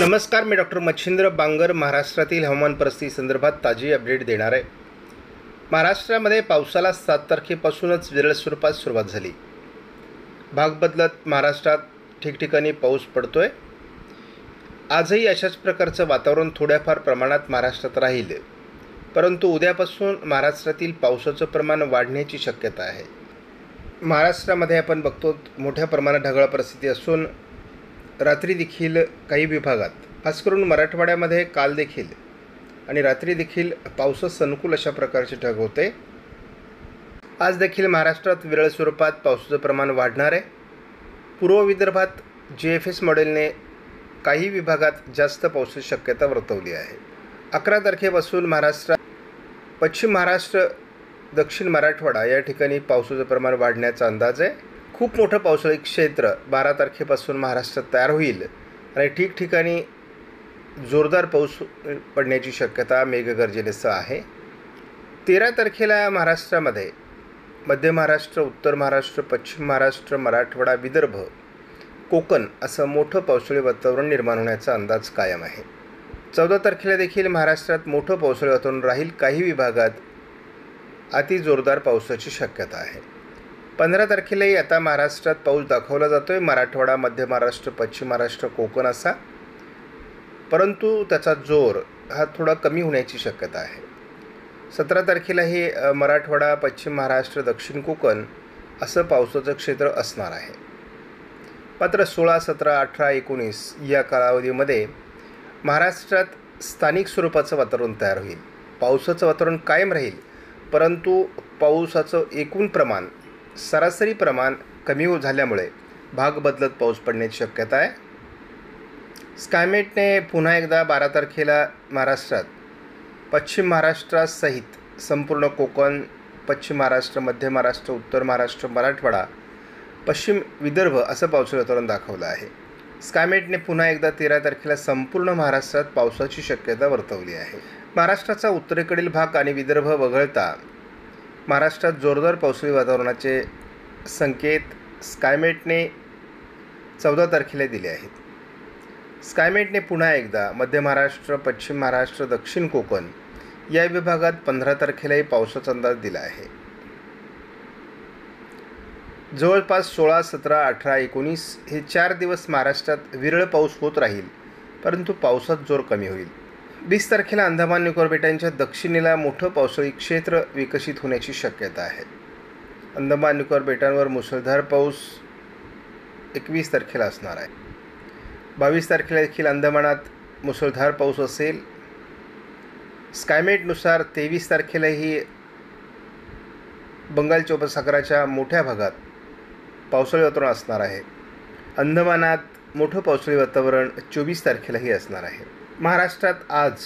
नमस्कार, मी डॉक्टर मच्छिंद्र बांगर महाराष्ट्रातील हवामान परिस्थिती संदर्भात ताजी अपडेट देणार आहे। महाराष्ट्रामध्ये पावसाला 7 तारखेपासूनच विरळ स्वरूपात सुरुवात झाली। भाग बदलत महाराष्ट्रात ठिकठिकाणी पाऊस पडतोय। आजही अशाच प्रकारचं वातावरण थोड्याफार प्रमाणात महाराष्ट्रात राहील, परंतु उद्यापासून महाराष्ट्रातील पावसाचं प्रमाण वाढण्याची शक्यता आहे। महाराष्ट्रामध्ये आपण बघतो मोठ्या प्रमाणात ढगाळ परिस्थिती असून रात्री देखील काही विभागात, खास करून मराठवाड्यामध्ये काल देखील आणि रात्री देखील पावसास अनुकूल अशा प्रकारचे ढग होते। आज देखील महाराष्ट्रात विरळ स्वरूपात पावसाचं प्रमाण वाढणार आहे। पूर्व विदर्भात GFS मॉडेलने काही विभागात जास्त पावसाची शक्यता वर्तवली आहे। 11 तारखेपासून महाराष्ट्रात पश्चिम महाराष्ट्र, दक्षिण मराठवाडा या ठिकाणी पावसाचं प्रमाण वाढण्याचा अंदाज आहे। खूप मोठं पावसाळी क्षेत्र 12 तारखेपासून महाराष्ट्रात तयार होईल आणि ठिकठिकाणी जोरदार पाऊस पडण्याची शक्यता मेघगर्जनेसह आहे। 13 तारखेला महाराष्ट्रामध्ये मध्य महाराष्ट्र, उत्तर महाराष्ट्र, पश्चिम महाराष्ट्र, मराठवाडा, विदर्भ, कोकण असं मोठं पावसाळी वातावरण निर्माण होण्याचा अंदाज कायम आहे। 14 तारखेला देखील महाराष्ट्रात मोठं पावसाळी वातावरण राहील। काही विभागात अति जोरदार पावसाची शक्यता आहे। 15 तारखेलाही आता महाराष्ट्रात पाऊस दाखवला जातो आहे, मराठवाडा, मध्य महाराष्ट्र, पश्चिम महाराष्ट्र, कोकण असा, परंतु त्याचा जोर हा थोडा कमी होण्याची शक्यता आहे। 17 तारखेलाही मराठवाडा, पश्चिम महाराष्ट्र, दक्षिण कोकण असं पावसाचं क्षेत्र असणार आहे। मात्र 16, 17, 18, 19 या कालावधीमध्ये महाराष्ट्रात स्थानिक स्वरूपाचं वातावरण तयार होईल। पावसाचं वातावरण कायम राहील, परंतु पावसाचं एकूण प्रमाण, सरासरी प्रमाण कमी झाल्यामुळे भाग बदलत पाऊस पडण्याची शक्यता आहे। स्कायमेटने पुन्हा एकदा 12 तारखेला महाराष्ट्रात पश्चिम महाराष्ट्रासहित संपूर्ण कोकण, पश्चिम महाराष्ट्र, मध्य महाराष्ट्र, उत्तर महाराष्ट्र, मराठवाडा, पश्चिम विदर्भ असं पावसाचं वातावरण दाखवलं आहे। स्कायमेटने पुन्हा एकदा 13 तारखेला संपूर्ण महाराष्ट्रात पावसाची शक्यता वर्तवली आहे। महाराष्ट्राचा उत्तरेकडील भाग आणि विदर्भ वगळता महाराष्ट्रात जोरदार पावसाळी वातावरणाचे संकेत स्कायमेटने 14 तारखेला दिले आहेत। स्कायमेटने पुन्हा एकदा मध्य महाराष्ट्र, पश्चिम महाराष्ट्र, दक्षिण कोकण या विभागात 15 तारखेलाही पावसाचा अंदाज दिला आहे। जवळपास 16, 17, 18, 19 हे 4 दिवस महाराष्ट्रात विरळ पाऊस होत राहील, परंतु पावसात जोर कमी होईल। 20 तारखेला अंदमान निकोबार बेटांच्या दक्षिणेला मोठं पावसाळी क्षेत्र विकसित होण्याची शक्यता आहे। अंदमान निकोबार बेटांवर मुसळधार पाऊस 21 तारखेला असणार आहे। 22 तारखेला देखील अंदमानात मुसळधार पाऊस असेल। स्कायमेटनुसार 23 तारखेलाही बंगालच्या उपसागराच्या मोठ्या भागात पावसाळी वातावरण असणार आहे। अंदमानात मोठं पावसाळी वातावरण 24 तारखेलाही असणार आहे। महाराष्ट्रात आज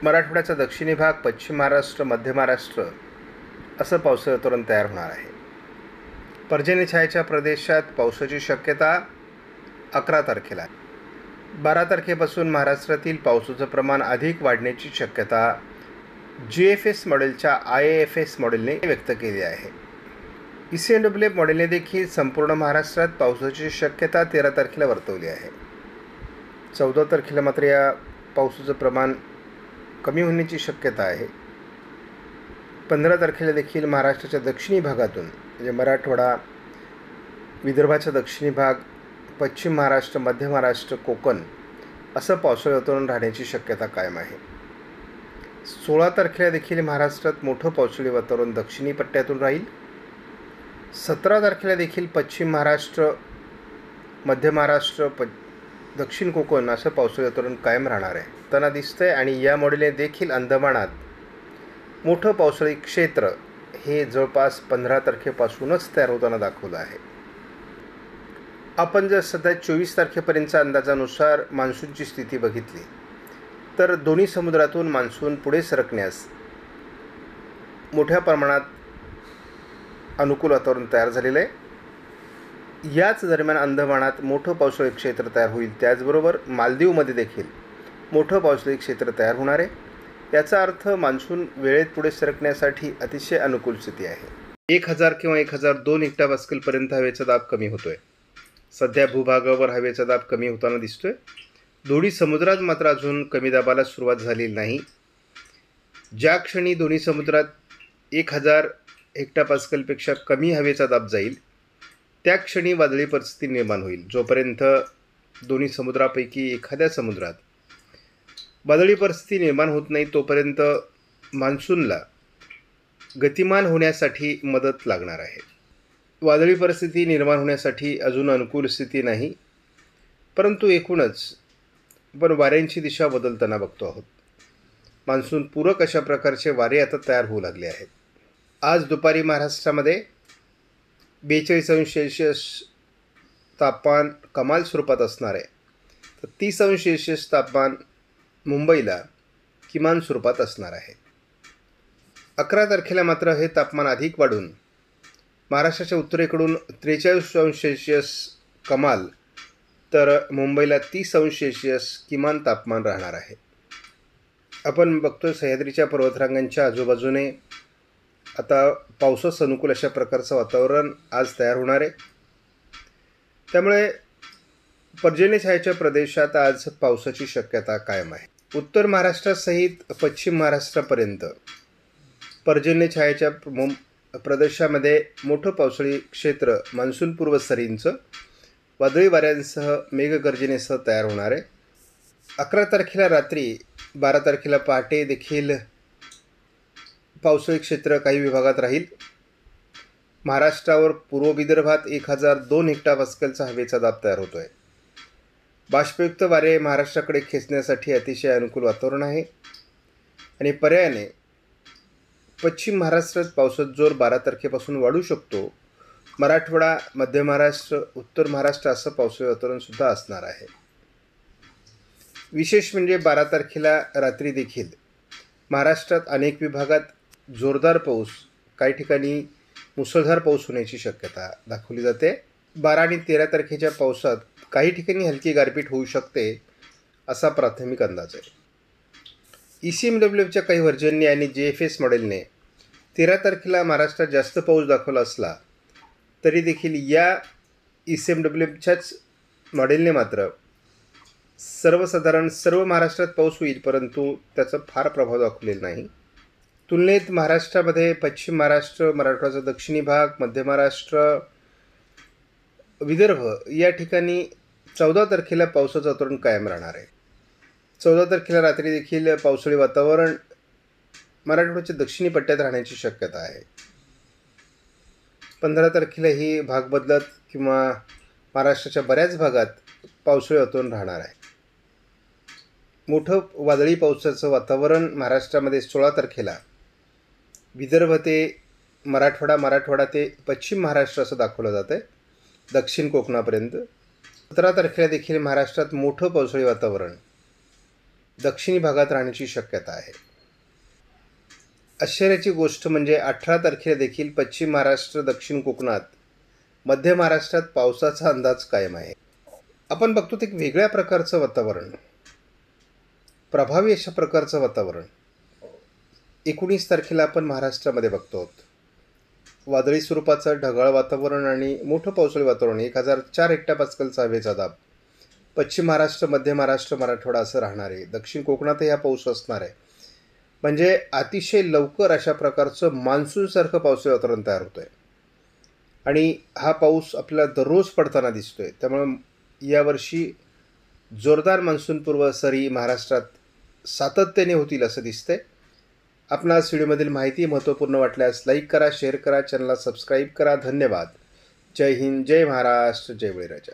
मराठवाड्याचा दक्षिणी भाग, पश्चिम महाराष्ट्र, मध्य महाराष्ट्र असं पावसाळी वातावरण तयार होणार आहे। पर्जन्य छायेच्या प्रदेशात पावसाची शक्यता 11 तारखेला। 12 तारखेपासून महाराष्ट्रातील पावसाचं प्रमाण अधिक वाढण्याची शक्यता GFS मॉडेलच्या IAFS मॉडेलने व्यक्त केली आहे। ECMWF मॉडेलने देखील संपूर्ण महाराष्ट्रात पावसाची शक्यता 13 तारखेला वर्तवली आहे। 14 तारखेला मात्र या पावसाचं प्रमाण कमी होण्याची शक्यता आहे। 15 तारखेला देखील महाराष्ट्राच्या दक्षिणी भागातून, म्हणजे मराठवाडा, विदर्भाचा दक्षिणी भाग, पश्चिम महाराष्ट्र, मध्य महाराष्ट्र, कोकण असं पावसाळी वातावरण राहण्याची शक्यता कायम आहे। 16 तारखेला देखील महाराष्ट्रात मोठं पावसाळी वातावरण दक्षिणी पट्ट्यातून राहील। 17 तारखेला देखील पश्चिम महाराष्ट्र, मध्य महाराष्ट्र, दक्षिण कोकण असं पावसाळी वातावरण कायम राहणार आहे त्यांना दिसतंय। आणि या मॉडेलने देखील अंदमानात मोठं पावसाळी क्षेत्र हे जवळपास 15 तारखेपासूनच तयार होताना दाखवलं आहे। आपण जर सध्या 24 तारखेपर्यंतच्या अंदाजानुसार मान्सूनची स्थिती बघितली तर दोन्ही समुद्रातून मान्सून पुढे सरकण्यास मोठ्या प्रमाणात अनुकूल वातावरण तयार झालेलं आहे। याच दरम्यान अंदमानात मोठं पावसाळी क्षेत्र तयार होईल। त्याचबरोबर मालदीवमध्ये देखील मोठं पावसाळी क्षेत्र तयार होणार आहे। याचा अर्थ मान्सून वेळेत पुढे सरकण्यासाठी अतिशय अनुकूल स्थिती आहे। 1000 किंवा 1002 हेक्टोपास्कलपर्यंत हवेचा दाब कमी होतोय। सध्या भूभागावर हवेचा दाब कमी होताना दिसतोय. दोन्ही समुद्रात मात्र अजून कमी दाबाला सुरुवात झालेली नाही. ज्या क्षणी दोन्ही समुद्रात 1000 हेक्टोपास्कलपेक्षा कमी हवेचा दाब जाईल त्या क्षणी वादळी परिस्थिती निर्माण होईल. जोपर्यंत दोन्ही समुद्रापैकी एखाद्या समुद्रात वादळी परिस्थिती निर्माण होत नाही तोपर्यंत मान्सूनला गतिमान होण्यासाठी मदत लागणार आहे. वादळी परिस्थिती निर्माण होण्यासाठी अजून अनुकूल स्थिती नाही, परंतु एकूणच आपण वाऱ्यांची दिशा बदलताना बघतो आहोत. मान्सून पूरक अशा प्रकारचे वारे आता तयार होऊ लागले आहेत. आज दुपारी महाराष्ट्रामध्ये 42°C तापमान कमाल स्वरूपात असणार आहे, तर 30°C तापमान मुंबईला किमान स्वरूपात असणार आहे. 11 तारखेला मात्र हे तापमान अधिक वाढून महाराष्ट्राच्या उत्तरेकडून 43°C कमाल तर मुंबईला 30°C किमान तापमान राहणार आहे. आपण बघतो सह्याद्रीच्या पर्वतरांगांच्या आजूबाजूने आता पावसास अनुकूल अशा प्रकारचं वातावरण आज तयार होणार आहे. त्यामुळे पर्जन्यछायेच्या प्रदेशात आज पावसाची शक्यता कायम आहे. उत्तर महाराष्ट्रासहित पश्चिम महाराष्ट्रापर्यंत पर्जन्यछायेच्या प्रदेशामध्ये मोठं पावसाळी क्षेत्र मान्सूनपूर्व सरींचं वादळी वाऱ्यांसह मेघगर्जनेसह तयार होणार आहे. 11 तारखेला रात्री 12 तारखेला पहाटे देखील पावसाळी क्षेत्र काही विभागात राहील. महाराष्ट्रावर पूर्व विदर्भात 1002 हेक्टोपास्कलचा हवेचा दाब तयार होतो आहे. बाष्पयुक्त वारे महाराष्ट्राकडे खेचण्यासाठी अतिशय अनुकूल वातावरण आहे आणि पर्यायाने पश्चिम महाराष्ट्रात पावसाचा जोर 12 तारखेपासून वाढू शकतो. मराठवाडा, मध्य महाराष्ट्र, उत्तर महाराष्ट्र असं पावसाळी वातावरणसुद्धा असणार आहे. विशेष म्हणजे 12 तारखेला रात्री देखील महाराष्ट्रात अनेक विभागात जोरदार पाऊस, काही ठिकाणी मुसळधार पाऊस होण्याची शक्यता दाखवली जाते. 12 आणि 13 तारखेच्या पावसात काही ठिकाणी हलकी गारपीट होऊ शकते असा प्राथमिक अंदाज आहे. ECMWच्या काही व्हर्जनने आणि JFS मॉडेलने 13 तारखेला महाराष्ट्रात जास्त पाऊस दाखवला असला तरी देखील या ECMWच्याच मॉडेलने मात्र सर्वसाधारण सर्व महाराष्ट्रात पाऊस होईल, परंतु त्याचा फार प्रभाव दाखवलेला नाही. तुलनेत महाराष्ट्रामध्ये पश्चिम महाराष्ट्र, मराठवाड्याचा दक्षिणी भाग, मध्य महाराष्ट्र, विदर्भ या ठिकाणी 14 तारखेला पावसाचं वातावरण कायम राहणार आहे. 14 तारखेला रात्री देखील पावसाळी वातावरण मराठवाड्याच्या दक्षिणी पट्ट्यात राहण्याची शक्यता आहे. 15 तारखेलाही भाग बदलत किंवा महाराष्ट्राच्या बऱ्याच भागात पावसाळी वातावरण राहणार आहे. मोठं वादळी पावसाचं वातावरण महाराष्ट्रामध्ये 16 तारखेला विदर्भ ते मराठवाडा ते पश्चिम महाराष्ट्र असं दाखवलं जातं आहे, दक्षिण कोकणापर्यंत. 17 तारखेला देखील महाराष्ट्रात मोठं पावसाळी वातावरण दक्षिणी भागात राहण्याची शक्यता आहे. आश्चर्याची गोष्ट म्हणजे 18 तारखेला देखील पश्चिम महाराष्ट्र, दक्षिण कोकणात, मध्य महाराष्ट्रात पावसाचा अंदाज कायम आहे. आपण बघतो ते एक वेगळ्या प्रकारचं वातावरण, प्रभावी अशा प्रकारचं वातावरण 19 तारखेला आपण महाराष्ट्रामध्ये बघतो आहोत. वादळी स्वरूपाचं ढगाळ वातावरण आणि मोठं पावसाळी वातावरण, 1004 हेक्टोपास्कलचा हवेचा दाब पश्चिम महाराष्ट्र, मध्य महाराष्ट्र, मराठवाडा असं राहणार आहे. दक्षिण कोकणातही हा पाऊस असणार आहे. म्हणजे अतिशय लवकर अशा प्रकारचं मान्सूनसारखं पावसाळी वातावरण तयार होतं आहे आणि हा पाऊस आपल्याला दररोज पडताना दिसतो आहे. त्यामुळे यावर्षी जोरदार मान्सूनपूर्व सरी महाराष्ट्रात सातत्याने होतील असं दिसतंय. आपणास व्हिडिओमधील माहिती महत्त्वपूर्ण वाटल्यास लाईक करा, शेअर करा, चॅनलला सबस्क्राईब करा. धन्यवाद. जय हिंद, जय महाराष्ट्र, जय बळीराजा.